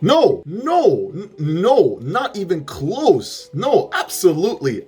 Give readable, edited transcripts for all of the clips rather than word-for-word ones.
No, not even close. No, absolutely.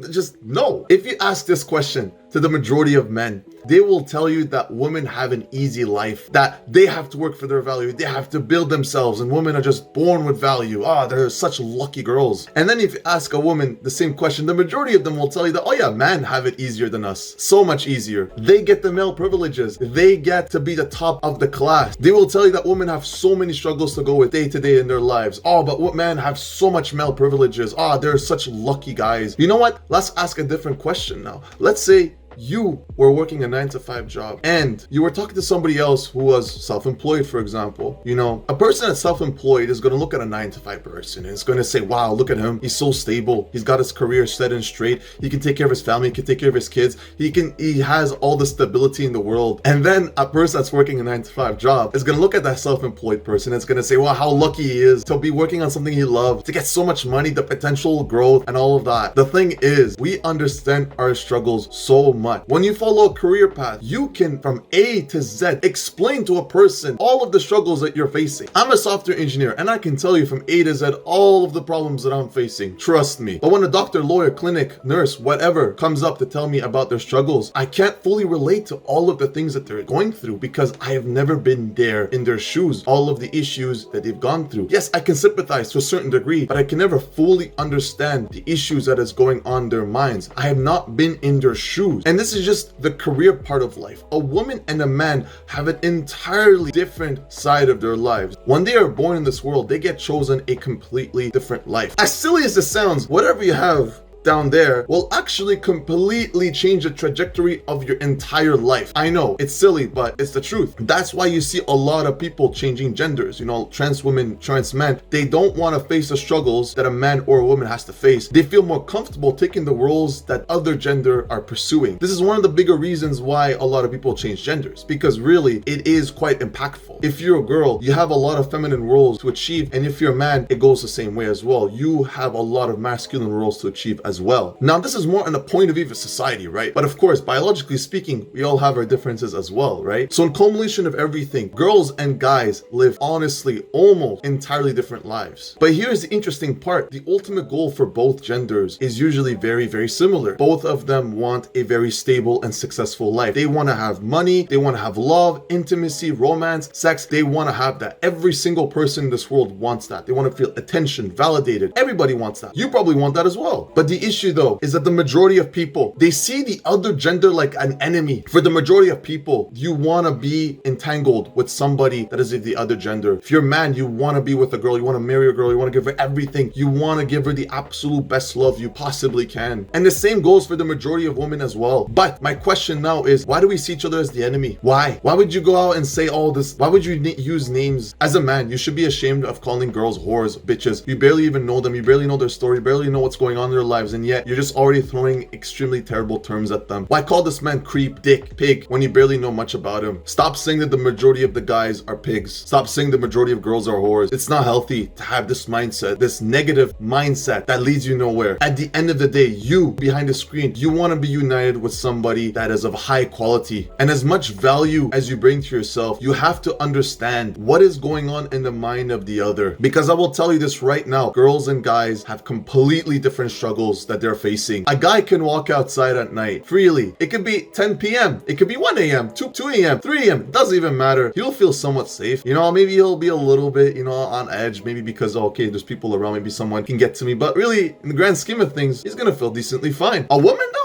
Just no. If you ask this question to the majority of men, they will tell you that women have an easy life, that they have to work for their value, they have to build themselves, and women are just born with value. They're such lucky girls. And then if you ask a woman the same question, the majority of them will tell you that, oh yeah, men have it easier than us. So much easier. They get the male privileges. They get to be the top of the class. They will tell you that women have so many struggles to go with day to day in their lives. But what men have so much male privileges. They're such lucky guys. You know what? Let's ask a different question now. Let's say you were working a 9-to-5 job and you were talking to somebody else who was self-employed, for example. You know, a person that's self-employed is going to look at a 9-to-5 person and it's going to say, wow, look at him. He's so stable. He's got his career set and straight. He can take care of his family. He can take care of his kids. He has all the stability in the world. And then a person that's working a 9-to-5 job is going to look at that self-employed person. It's going to say, wow, how lucky he is to be working on something he loves, to get so much money, the potential growth and all of that. The thing is, we understand our struggles so much. When you follow a career path, you can, from A to Z, explain to a person all of the struggles that you're facing. I'm a software engineer and I can tell you from A to Z all of the problems that I'm facing. Trust me. But when a doctor, lawyer, clinic, nurse, whatever comes up to tell me about their struggles, I can't fully relate to all of the things that they're going through because I have never been there in their shoes, all of the issues that they've gone through. Yes, I can sympathize to a certain degree, but I can never fully understand the issues that is going on in their minds. I have not been in their shoes. And this is just the career part of life. A woman and a man have an entirely different side of their lives. When they are born in this world, they get chosen a completely different life. As silly as this sounds, whatever you have down there will actually completely change the trajectory of your entire life. I know it's silly, but it's the truth. That's why you see a lot of people changing genders. You know, trans women, trans men, they don't want to face the struggles that a man or a woman has to face. They feel more comfortable taking the roles that other gender are pursuing. This is one of the bigger reasons why a lot of people change genders, because really it is quite impactful. If you're a girl, you have a lot of feminine roles to achieve, and if you're a man, it goes the same way as well. You have a lot of masculine roles to achieve as well. Now, this is more on the point of view of society, right? But of course, biologically speaking, we all have our differences as well, right? So in culmination of everything, girls and guys live honestly almost entirely different lives. But here's the interesting part. The ultimate goal for both genders is usually very, very similar. Both of them want a very stable and successful life. They want to have money, they want to have love, intimacy, romance, sex. They want to have that. Every single person in this world wants that. They want to feel attention, validated. Everybody wants that. You probably want that as well. But the issue though is that the majority of people, they see the other gender like an enemy. For the majority of people, you want to be entangled with somebody that is of the other gender. If you're a man, you want to be with a girl, you want to marry a girl, you want to give her everything, you want to give her the absolute best love you possibly can. And the same goes for the majority of women as well. But my question now is, why do we see each other as the enemy? Why would you go out and say all this? Why would you use names? As a man, you should be ashamed of calling girls whores, bitches. You barely even know them, you barely know their story, you barely know what's going on in their lives, and yet you're just already throwing extremely terrible terms at them. Why call this man creep, dick, pig when you barely know much about him? Stop saying that the majority of the guys are pigs. Stop saying the majority of girls are whores. It's not healthy to have this mindset, this negative mindset that leads you nowhere. At the end of the day, you behind the screen, you want to be united with somebody that is of high quality. And as much value as you bring to yourself, you have to understand what is going on in the mind of the other. Because I will tell you this right now, girls and guys have completely different struggles that they're facing. A guy can walk outside at night freely. It could be 10 p.m. It could be 1 a.m., 2 a.m., 3 a.m. It doesn't even matter. He'll feel somewhat safe. You know, maybe he'll be a little bit, on edge, maybe because, okay, there's people around, maybe someone can get to me. But really, in the grand scheme of things, he's gonna feel decently fine. A woman though?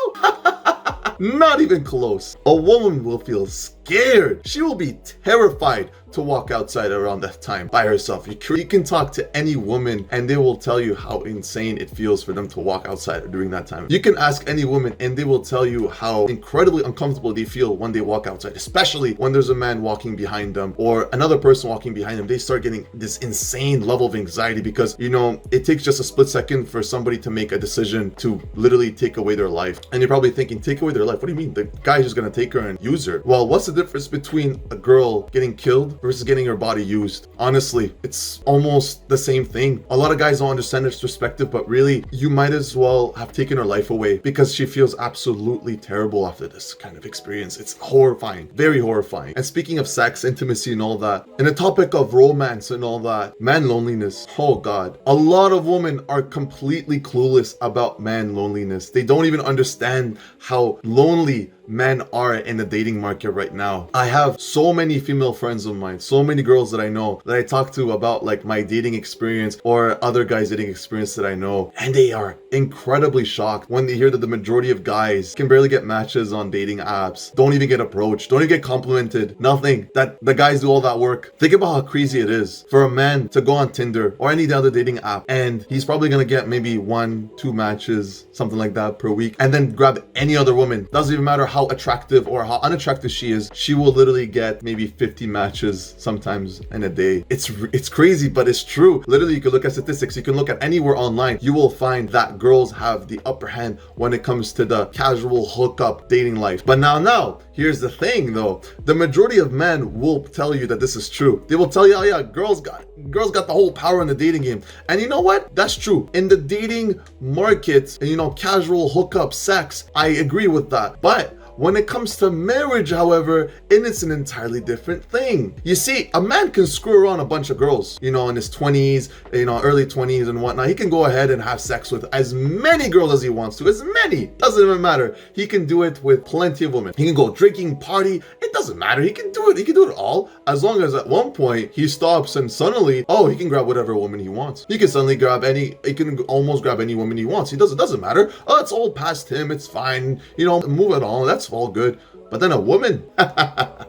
Not even close. A woman will feel scared. She will be terrified to walk outside around that time by herself. You can talk to any woman and they will tell you how insane it feels for them to walk outside during that time. You can ask any woman and they will tell you how incredibly uncomfortable they feel when they walk outside, especially when there's a man walking behind them or another person walking behind them. They start getting this insane level of anxiety because, it takes just a split second for somebody to make a decision to literally take away their life. And you're probably thinking, take away their life? What do you mean? The guy's just gonna take her and use her. Well, what's the difference between a girl getting killed versus getting your body used. Honestly, it's almost the same thing. A lot of guys don't understand this perspective, but really, you might as well have taken her life away because she feels absolutely terrible after this kind of experience. It's horrifying, very horrifying. And speaking of sex, intimacy, and all that, and the topic of romance and all that, man loneliness, oh God. A lot of women are completely clueless about man loneliness. They don't even understand how lonely men are in the dating market right now. I have so many female friends of mine, so many girls that I know that I talk to about like my dating experience or other guys' dating experience that I know, and they are incredibly shocked when they hear that the majority of guys can barely get matches on dating apps, don't even get approached, don't even get complimented, nothing, that the guys do all that work. Think about how crazy it is for a man to go on Tinder or any other dating app and he's probably gonna get maybe 1-2 matches, something like that per week, and then grab any other woman. Doesn't even matter how attractive or how unattractive she is, she will literally get maybe 50 matches sometimes in a day. It's crazy, but it's true. Literally, you can look at statistics, you can look at anywhere online, you will find that girls have the upper hand when it comes to the casual hookup dating life. But now, here's the thing though, the majority of men will tell you that this is true. They will tell you, oh yeah, girls got the whole power in the dating game. And you know what? That's true. In the dating market, casual hookup, sex, I agree with that. But when it comes to marriage, however, it's an entirely different thing. You see, a man can screw around a bunch of girls, in his 20s, early 20s and whatnot. He can go ahead and have sex with as many girls as he wants to, as many, doesn't even matter. He can do it with plenty of women. He can go drinking, party, it doesn't matter. He can do it all, as long as at one point he stops and suddenly, he can grab whatever woman he wants. He can almost grab any woman he wants. It doesn't matter. Oh, it's all past him, it's fine, move it on, that's all good. But then a woman,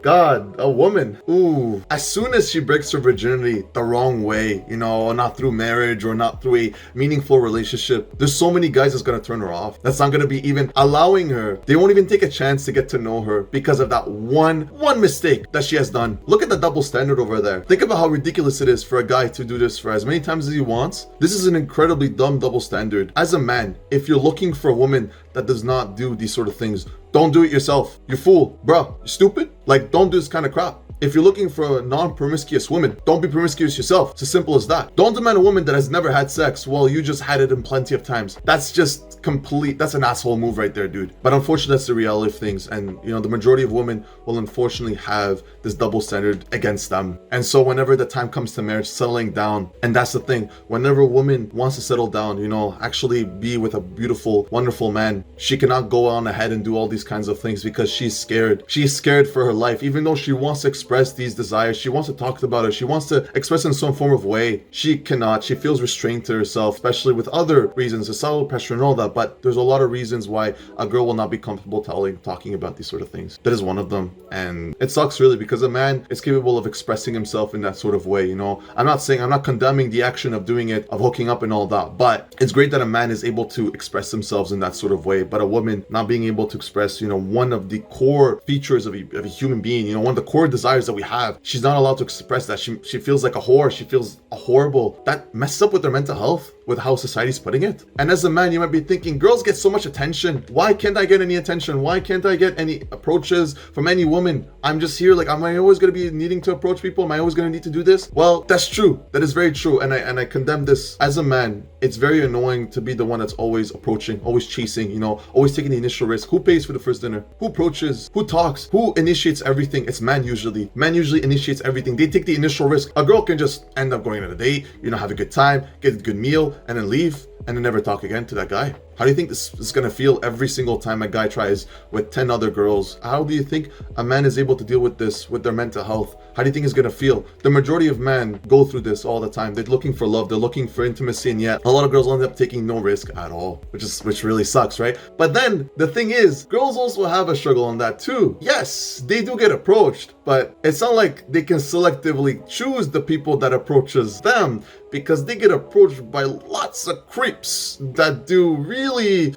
God, a woman, ooh, as soon as she breaks her virginity the wrong way, not through marriage or not through a meaningful relationship, there's so many guys that's gonna turn her off. That's not gonna be even allowing her. They won't even take a chance to get to know her because of that one mistake that she has done. Look at the double standard over there. Think about how ridiculous it is for a guy to do this for as many times as he wants. This is an incredibly dumb double standard. As a man, if you're looking for a woman that does not do these sort of things, don't do it yourself. You fool, bro. You stupid? Like, don't do this kind of crap. If you're looking for a non-promiscuous woman, don't be promiscuous yourself. It's as simple as that. Don't demand a woman that has never had sex while you just had it in plenty of times. That's just that's an asshole move right there, dude. But unfortunately, that's the reality of things. And, the majority of women will unfortunately have this double standard against them. And so whenever the time comes to marriage, settling down, and that's the thing, whenever a woman wants to settle down, actually be with a beautiful, wonderful man, she cannot go on ahead and do all these kinds of things because she's scared. She's scared for her life, even though she wants to express these desires, she wants to talk about it, she wants to express in some form of way. She cannot. She feels restrained to herself, especially with other reasons, societal pressure and all that. But there's a lot of reasons why a girl will not be comfortable talking about these sort of things. That is one of them. And it sucks really because a man is capable of expressing himself in that sort of way. I'm not condemning the action of doing it, of hooking up and all that, but it's great that a man is able to express themselves in that sort of way. But a woman not being able to express, one of the core features of a human being, one of the core desires that we have, she's not allowed to express that. She feels like a whore. She feels horrible. That messes up with their mental health, with how society's putting it. And as a man, you might be thinking, girls get so much attention. Why can't I get any attention? Why can't I get any approaches from any woman? I'm just here, like, am I always going to be needing to approach people? Am I always going to need to do this? Well, that's true. That is very true. And I condemn this. As a man, it's very annoying to be the one that's always approaching, always chasing, always taking the initial risk. Who pays for the first dinner? Who approaches? Who talks? Who initiates everything? It's man usually. Man usually initiates everything. They take the initial risk. A girl can just end up going on a date, have a good time, get a good meal, and then leave, and then never talk again to that guy. How do you think this is going to feel every single time a guy tries with 10 other girls? How do you think a man is able to deal with this, with their mental health? How do you think it's going to feel? The majority of men go through this all the time. They're looking for love. They're looking for intimacy. And yet a lot of girls end up taking no risk at all, which really sucks, right? But then the thing is, girls also have a struggle on that too. Yes, they do get approached, but it's not like they can selectively choose the people that approaches them, because they get approached by lots of creeps that do really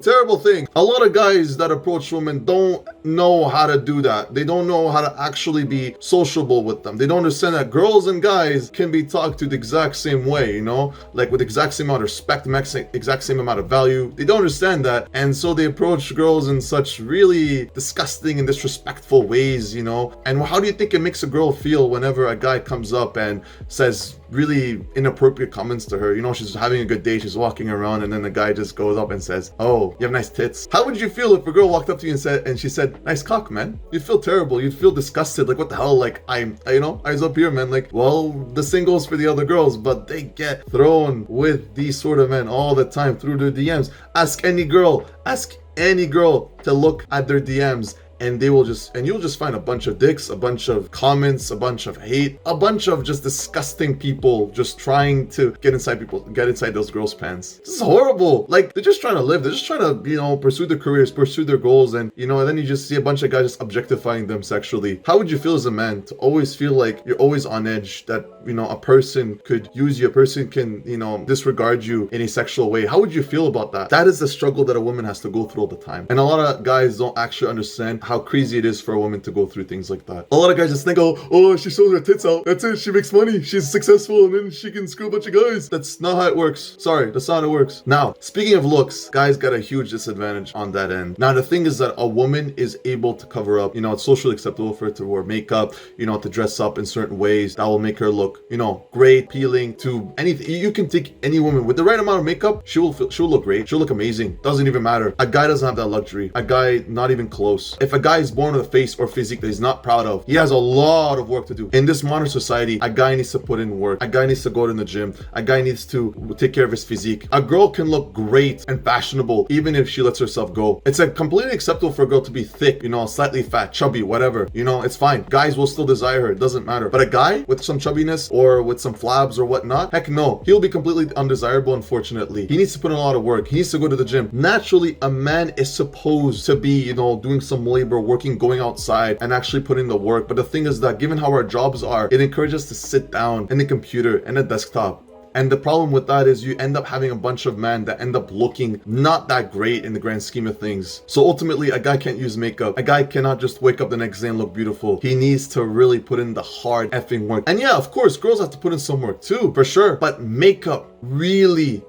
terrible things. A lot of guys that approach women don't know how to do that. They don't know how to actually be sociable with them. They don't understand that girls and guys can be talked to the exact same way, you know, like with the exact same amount of respect, the exact same amount of value. They don't understand that, and so they approach girls in such really disgusting and disrespectful ways, you know. And how do you think it makes a girl feel whenever a guy comes up and says really inappropriate comments to her? You know, she's having a good day, she's walking around, and then the guy just goes up and says, "Oh, you have nice tits." How would you feel if a girl walked up to you and she said, "Nice cock, man"? You'd feel terrible. You'd feel disgusted. Like, what the hell? Like, eyes up here, man. Like, well, the same goes for the other girls, but they get thrown with these sort of men all the time through their DMs. Ask any girl to look at their DMs, and you'll just find a bunch of dicks, a bunch of comments, a bunch of hate, a bunch of just disgusting people just trying to get inside those girls' pants. This is horrible. Like, they're just trying to live. They're just trying to, you know, pursue their careers, pursue their goals, and, you know, and then you just see a bunch of guys just objectifying them sexually. How would you feel as a man to always feel like you're always on edge, that, you know, a person could use you, a person can, you know, disregard you in a sexual way? How would you feel about that? That is the struggle that a woman has to go through all the time. And a lot of guys don't actually understand how crazy it is for a woman to go through things like that. A lot of guys just think, oh, she shows her tits out, that's it, she makes money, she's successful, and then she can screw a bunch of guys. That's not how it works. Sorry, that's not how it works. Now, speaking of looks, guys got a huge disadvantage on that end. Now, the thing is that a woman is able to cover up, you know, it's socially acceptable for her to wear makeup, you know, to dress up in certain ways that will make her look, you know, great, appealing to anything. You can take any woman with the right amount of makeup, she'll look great, she'll look amazing. Doesn't even matter. A guy doesn't have that luxury. A guy, not even close. If a guy is born with a face or physique that he's not proud of, he has a lot of work to do. In this modern society, a guy needs to put in work. A guy needs to go to the gym. A guy needs to take care of his physique. A girl can look great and fashionable even if she lets herself go. It's completely acceptable for a girl to be thick, you know, slightly fat, chubby, whatever. You know, it's fine. Guys will still desire her. It doesn't matter. But a guy with some chubbiness or with some flabs or whatnot, heck no. He'll be completely undesirable, unfortunately. He needs to put in a lot of work. He needs to go to the gym. Naturally, a man is supposed to be, you know, doing some labor, working, going outside and actually putting the work. But the thing is that given how our jobs are, it encourages us to sit down in the computer and a desktop. And the problem with that is you end up having a bunch of men that end up looking not that great in the grand scheme of things. So ultimately, a guy can't use makeup. A guy cannot just wake up the next day and look beautiful. He needs to really put in the hard effing work. And yeah, of course, girls have to put in some work too, for sure. But makeup really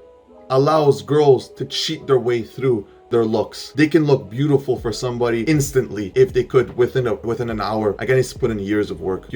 allows girls to cheat their way through their looks. They can look beautiful for somebody instantly if they could within an hour. A guy needs to put in years of work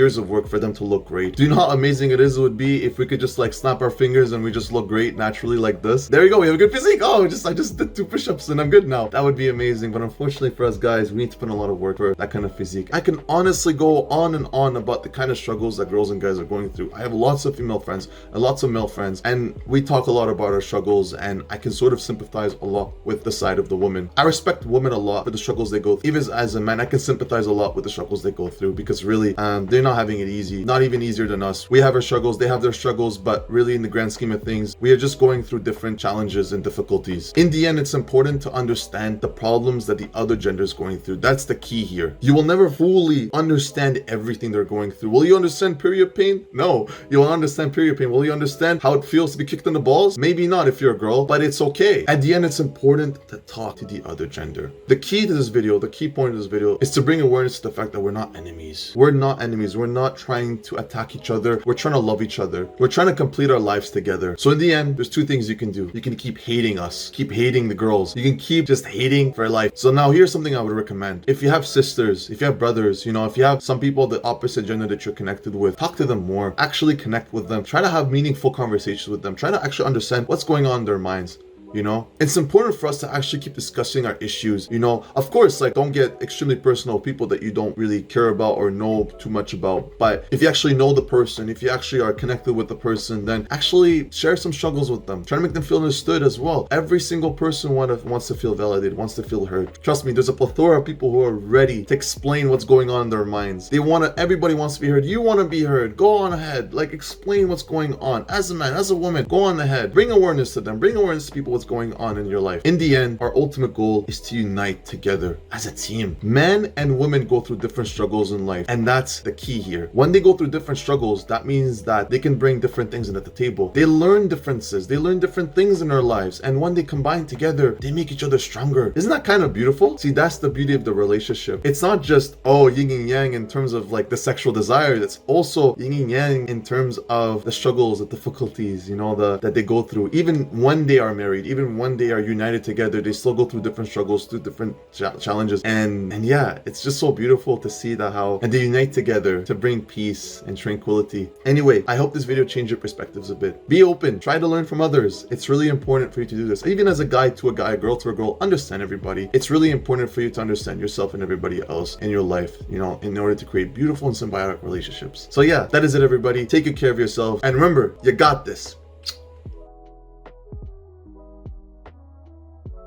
for them to look great. Do you know how amazing it would be if we could just like snap our fingers and we just look great naturally like this? There you go, we have a good physique. Oh, I just did 2 push-ups and I'm good now. That would be amazing. But unfortunately for us guys, we need to put in a lot of work for that kind of physique. I can honestly go on and on about the kind of struggles that girls and guys are going through. I have lots of female friends and lots of male friends, and we talk a lot about our struggles, and I can sort of sympathize a lot with the side of the woman. I respect women a lot for the struggles they go through. Even as a man, I can sympathize a lot with the struggles they go through, because really, they're not having it easy. Not even easier than us. We have our struggles, they have their struggles, but really in the grand scheme of things, we are just going through different challenges and difficulties. In the end, it's important to understand the problems that the other gender is going through. That's the key here. You will never fully understand everything they're going through. Will you understand period pain? No. You won't understand period pain. Will you understand how it feels to be kicked in the balls? Maybe not if you're a girl, but it's okay. At the end, it's important to talk to the other gender. The key to this video, the key point of this video, is to bring awareness to the fact that we're not enemies. We're not enemies. We're not trying to attack each other. We're trying to love each other. We're trying to complete our lives together. So in the end, there's 2 things you can do. You can keep hating us, keep hating the girls. You can keep just hating for life. So now here's something I would recommend. If you have sisters, if you have brothers, you know, if you have some people of the opposite gender that you're connected with, talk to them more. Actually connect with them. Try to have meaningful conversations with them. Try to actually understand what's going on in their minds. You know, it's important for us to actually keep discussing our issues. You know, of course, like, don't get extremely personal with people that you don't really care about or know too much about. But if you actually know the person, if you actually are connected with the person, then actually share some struggles with them. Try to make them feel understood as well. Every single person wants to feel validated, wants to feel heard. Trust me, there's a plethora of people who are ready to explain what's going on in their minds. Everybody wants to be heard. You want to be heard. Go on ahead. Like, explain what's going on. As a man, as a woman, go on ahead. Bring awareness to them. Bring awareness to people what's going on in your life. In the end, our ultimate goal is to unite together as a team. Men and women go through different struggles in life, and that's the key here. When they go through different struggles, that means that they can bring different things into the table. They learn differences, they learn different things in their lives, and when they combine together, they make each other stronger. Isn't that kind of beautiful? See, that's the beauty of the relationship. It's not just, oh, yin and yang in terms of like the sexual desire. It's also yin and yang in terms of the struggles, the difficulties, that they go through. Even when they are married, even when they are united together, they still go through different struggles, through different challenges. And yeah, it's just so beautiful to see that and they unite together to bring peace and tranquility. Anyway, I hope this video changed your perspectives a bit. Be open, try to learn from others. It's really important for you to do this. Even as a guy to a guy, a girl to a girl, understand everybody. It's really important for you to understand yourself and everybody else in your life, in order to create beautiful and symbiotic relationships. So yeah, that is it, everybody. Take good care of yourself. And remember, you got this.